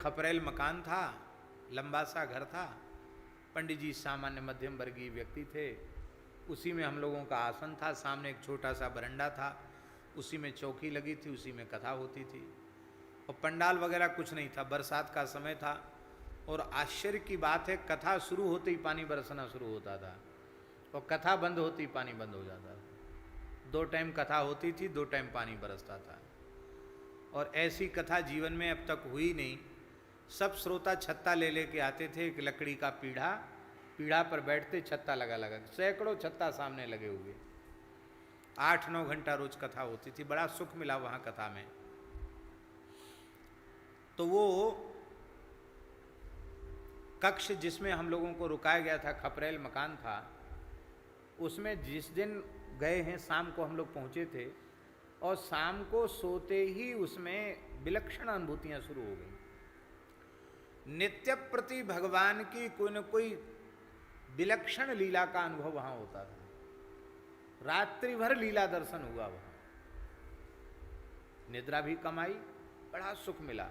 खपरेल मकान था, लंबा सा घर था। पंडित जी सामान्य मध्यम वर्गीय व्यक्ति थे। उसी में हम लोगों का आसन था, सामने एक छोटा सा बरंडा था, उसी में चौकी लगी थी, उसी में कथा होती थी। और पंडाल वगैरह कुछ नहीं था, बरसात का समय था। और आश्चर्य की बात है, कथा शुरू होते ही पानी बरसना शुरू होता था और कथा बंद होती ही पानी बंद हो जाता था। 2 टाइम कथा होती थी, 2 टाइम पानी बरसता था। और ऐसी कथा जीवन में अब तक हुई नहीं। सब श्रोता छत्ता ले लेके आते थे, एक लकड़ी का पीढ़ा पर बैठते, छत्ता लगा लगा, सैकड़ों छत्ता सामने लगे हुए। 8-9 घंटा रोज कथा होती थी। बड़ा सुख मिला वहां कथा में। तो वो कक्ष जिसमें हम लोगों को रुकाया गया था, खपरेल मकान था, उसमें जिस दिन गए हैं शाम को हम लोग पहुंचे थे, और शाम को सोते ही उसमें विलक्षण अनुभूतियां शुरू हो गई। नित्य प्रति भगवान की कोई न कोई विलक्षण लीला का अनुभव वहां होता था। रात्रि भर लीला दर्शन हुआ वहां, निद्रा भी कम आई, बड़ा सुख मिला।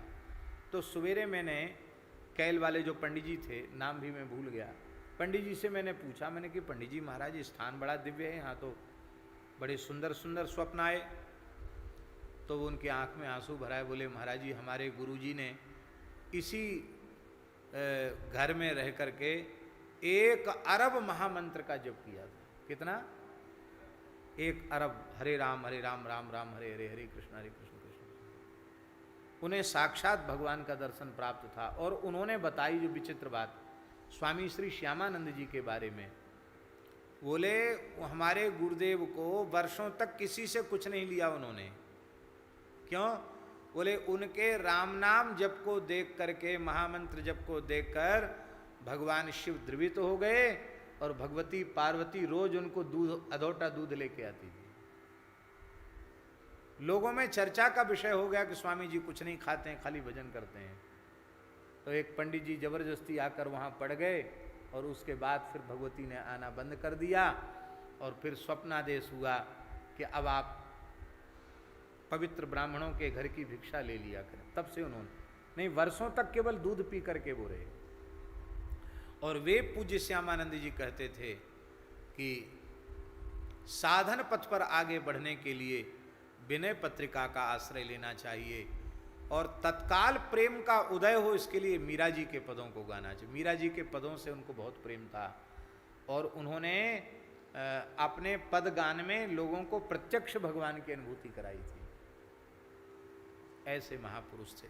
तो सवेरे मैंने कैल वाले जो पंडित जी थे, नाम भी मैं भूल गया, पंडित जी से मैंने पूछा, मैंने कि पंडित जी महाराज स्थान बड़ा दिव्य है, यहाँ तो बड़े सुंदर सुंदर स्वप्न आए। तो वो उनके आंख में आंसू भराए, बोले महाराज जी हमारे गुरुजी ने इसी घर में रह करके 1 अरब महामंत्र का जप किया था। कितना? 1 अरब। हरे राम राम राम हरे हरे, हरे कृष्ण कृष्ण कृष्ण। उन्हें साक्षात भगवान का दर्शन प्राप्त था। और उन्होंने बताई जो विचित्र बात स्वामी श्री श्यामानंद जी के बारे में, बोले हमारे गुरुदेव को वर्षों तक किसी से कुछ नहीं लिया उन्होंने। क्यों? बोले उनके राम नाम जप को देख करके, महामंत्र जप को देखकर भगवान शिव द्रवित हो गए, और भगवती पार्वती रोज उनको दूध, अधोटा दूध लेके आती थी। लोगों में चर्चा का विषय हो गया कि स्वामी जी कुछ नहीं खाते हैं, खाली भजन करते हैं। तो एक पंडित जी जबरदस्ती आकर वहां पड़ गए, और उसके बाद फिर भगवती ने आना बंद कर दिया, और फिर स्वप्नादेश हुआ कि अब आप पवित्र ब्राह्मणों के घर की भिक्षा ले लिया करें। तब से उन्होंने नहीं, वर्षों तक केवल दूध पी करके वो रहे। और वे पूज्य श्यामानंद जी कहते थे कि साधन पथ पर आगे बढ़ने के लिए विनय पत्रिका का आश्रय लेना चाहिए, और तत्काल प्रेम का उदय हो इसके लिए मीरा जी के पदों को गाना चाहिए। मीरा जी के पदों से उनको बहुत प्रेम था, और उन्होंने अपने पद गान में लोगों को प्रत्यक्ष भगवान की अनुभूति कराई थी। ऐसे महापुरुष थे।